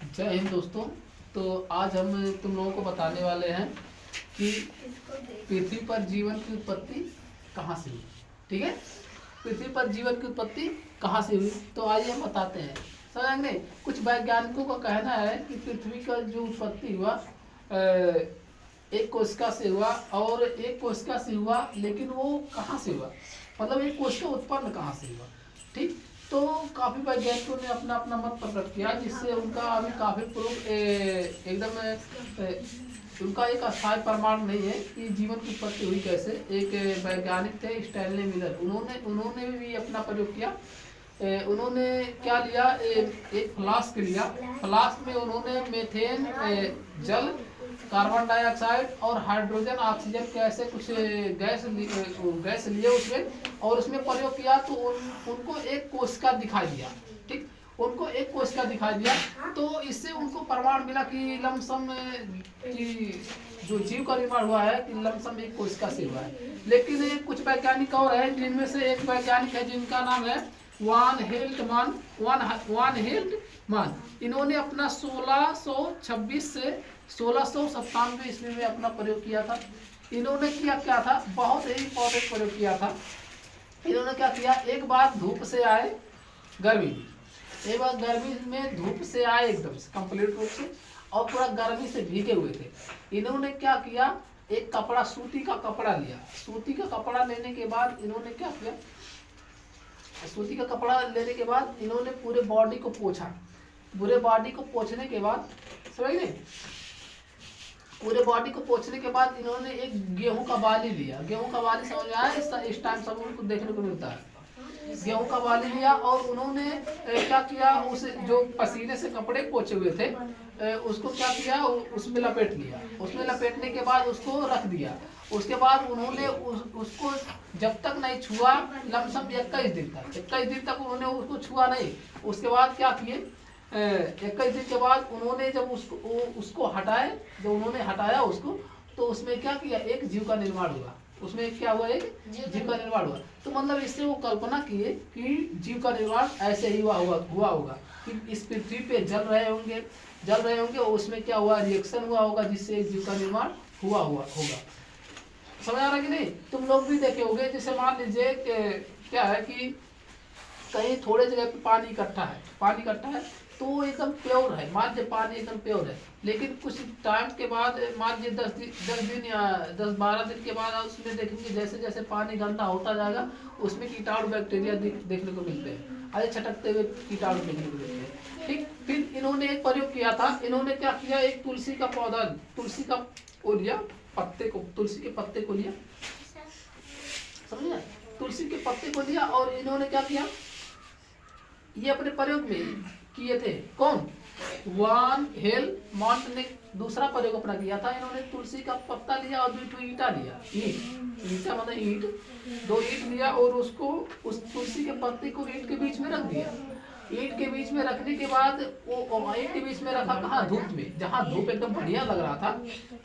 जय हिंद दोस्तों। तो आज हम तुम लोगों को बताने वाले हैं कि पृथ्वी पर जीवन की उत्पत्ति कहाँ से हुई। ठीक है, पृथ्वी पर जीवन की उत्पत्ति कहाँ से हुई, तो आइए हम बताते हैं। समझेंगे। कुछ वैज्ञानिकों का कहना है कि पृथ्वी का जो उत्पत्ति हुआ एक कोशिका से हुआ और एक कोशिका से हुआ, लेकिन वो कहाँ से हुआ, मतलब एक कोशिका उत्पन्न कहाँ से हुआ। ठीक, तो काफी वैज्ञानिकों ने अपना अपना मत प्रकट किया, जिससे उनका अभी काफी प्रूफ एकदम उनका एक अस्थायी प्रमाण नहीं है कि जीवन की उत्पत्ति हुई कैसे। एक वैज्ञानिक थे स्टैनली मिलर, उन्होंने भी अपना प्रयोग किया। उन्होंने क्या लिया, एक फ्लास्क लिया। फ्लास्क में उन्होंने मेथेन, जल, कार्बन डाइऑक्साइड और हाइड्रोजन ऑक्सीजन के ऐसे कुछ गैस लिए उसमें, और उसमें प्रयोग किया। तो उनको एक कोशिका दिखाई दिया। ठीक, उनको एक कोशिका दिखाई दिया, तो इससे उनको प्रमाण मिला कि लमसम कि जो जीव का निर्माण हुआ है कि लमसम एक कोशिका से हुआ है। लेकिन कुछ वैज्ञानिक और है, जिनमें से एक वैज्ञानिक है जिनका नाम है वान हेल्टमान। इन्होंने अपना 1626 से 1697 ईस्वी में अपना प्रयोग किया था। इन्होंने क्या था, बहुत ही इंपॉर्टेंट प्रयोग किया था। इन्होंने क्या किया, एक बार धूप से आए गर्मी, एक बार गर्मी में धूप से आए एकदम से कंप्लीट रूप से, और पूरा गर्मी से भीगे हुए थे। इन्होंने क्या किया, एक कपड़ा, सूती का कपड़ा लिया। सूती का कपड़ा लेने के बाद इन्होंने क्या किया, सूती का कपड़ा लेने के बाद इन्होंने पूरे बॉडी को पोंछा। पूरे बॉडी को पोंछने के बाद, समझ गए, पूरे बॉडी को पोंछने के बाद इन्होंने एक गेहूं का बाली लिया। गेहूं का बाली समझ में आया, इस टाइम सब उनको देखने को मिलता है। गेहूं का बाली लिया और उन्होंने क्या किया, उस जो पसीने से कपड़े पोंछे हुए थे उसको क्या किया, उसमें लपेट लिया। उसमें लपेटने के बाद उसको रख दिया। उसके बाद उन्होंने उसको जब तक नहीं छुआ, लमसम 21 दिन तक, 21 दिन तक उन्होंने उसको छुआ नहीं। उसके बाद क्या किए, 21 दिन के बाद उन्होंने जब उसको हटाए, जब उन्होंने हटाया उसको, तो उसमें क्या किया, एक जीव का निर्माण हुआ। उसमें क्या हुआ, एक जीव का निर्माण हुआ। तो मतलब इससे वो कल्पना किए कि जीव का निर्माण ऐसे ही हुआ होगा कि इस पृथ्वी पे जल रहे होंगे और उसमें क्या हुआ, रिएक्शन हुआ होगा, जिससे एक जीव का निर्माण हुआ होगा। समझ आ रहा कि नहीं। तुम लोग भी देखे होंगे, जैसे मान लीजिए क्या है कि कहीं थोड़े जगह पे पानी इकट्ठा है, तो वो एकदम प्योर है, मान लीजिए पानी एकदम प्योर है। लेकिन कुछ टाइम के बाद, मान लीजिए 10 दिन या 10-12 दिन के बाद उसमें देखेंगे जैसे जैसे पानी गंदा होता जाएगा, उसमें कीटाणु बैक्टीरिया देखने को मिलते हैं, अरे छटकते हुए कीटाणु देखने को मिलते हैं। ठीक, फिर इन्होंने एक प्रयोग किया था। इन्होंने क्या किया, एक तुलसी का पौधा, तुलसी का लिया, पत्ते को, तुलसी के पत्ते को लिया, समझे, तुलसी के पत्ते को लिया, और इन्होंने क्या किया, ये अपने प्रयोग में किए थे। कौन, वान हेलमॉन्ट ने दूसरा प्रयोग अपना किया था। इन्होंने तुलसी का पत्ता लिया और 2 ईंटा लिया, ईंटा मतलब ईंट, 2 ईंट लिया, और उसको, उस तुलसी के पत्ते को ईंट के बीच में रख दिया। ईंट के बीच में रखने के बाद वो ईंट के बीच में रखा कहाँ, धूप में, जहाँ धूप एकदम बढ़िया लग रहा था।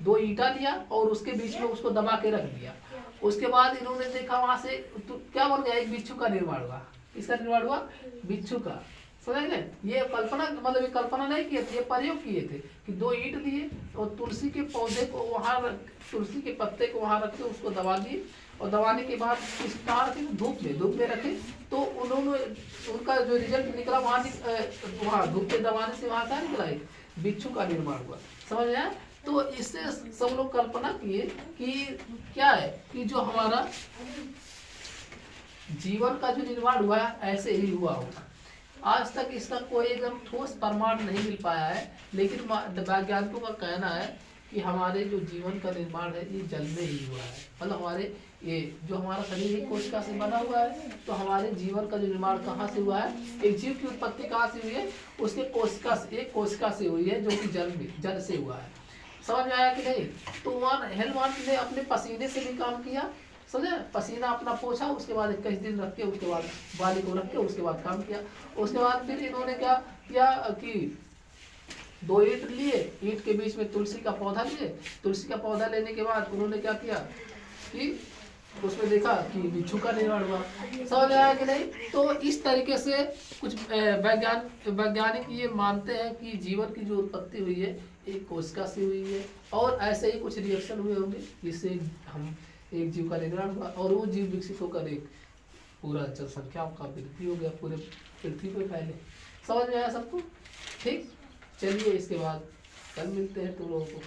2 ईंटा लिया और उसके बीच में उसको दबा के रख दिया। उसके बाद इन्होंने देखा वहां से क्या बन गया, एक बिच्छू का निर्माण हुआ। इसका निर्माण हुआ बिच्छू का। समझ गए, ये कल्पना, मतलब ये कल्पना नहीं किए थे, ये प्रयोग किए थे कि 2 ईंट दिए और तुलसी के पौधे को वहां, तुलसी के पत्ते को वहां रख के उसको दबा दिए, और दबाने के बाद इस कहाँ रखे, धूप में रखे। तो उन्होंने, उनका जो रिजल्ट निकला वहाँ धूप पे दबाने से वहां क्या निकला, एक बिच्छू का निर्माण हुआ। समझ आया। तो इससे सब लोग कल्पना किए कि क्या है कि जो हमारा जीवन का जो निर्माण हुआ है ऐसे ही हुआ होगा। आज तक इसका कोई एकदम ठोस प्रमाण नहीं मिल पाया है, लेकिन वैज्ञानिकों का कहना है कि हमारे जो जीवन का निर्माण है ये जल में ही हुआ है। मतलब हमारे ये जो हमारा शरीर एक कोशिका से बना हुआ है, तो हमारे जीवन का जो निर्माण कहाँ से हुआ है, एक जीव की उत्पत्ति कहाँ से हुई है, उसके कोशिका से, एक कोशिका से हुई है, जो कि जल से हुआ है। समझ में आया कि नहीं। तो वान हेलमॉन्ट ने अपने पसीने से भी काम किया, समझे, पसीना अपना पोछा, उसके बाद 21 दिन रख के, उसके बाद बाली को रख के, उसके बाद काम किया। उसके बाद फिर इन्होंने क्या किया कि 2 ईंट लिए, ईंट के बीच में तुलसी का पौधा लिए। तुलसी का पौधा लेने के बाद उन्होंने क्या किया कि उसमें देखा कि बिच्छू का निर्माण हुआ। समझ में आया कि नहीं? तो इस तरीके से कुछ वैज्ञानिक ये मानते हैं कि जीवन की जो उत्पत्ति हुई है एक कोशिका से हुई है, और ऐसे ही कुछ रिएक्शन हुए होंगे जिससे हम एक जीव का निर्माण हुआ, और वो जीव विकसित होकर एक पूरा जनसंख्या का वृद्धि हो गया, पूरे पृथ्वी पे फैले। समझ में आया सबको? ठीक, चलिए इसके बाद कल मिलते हैं तुम लोगों को।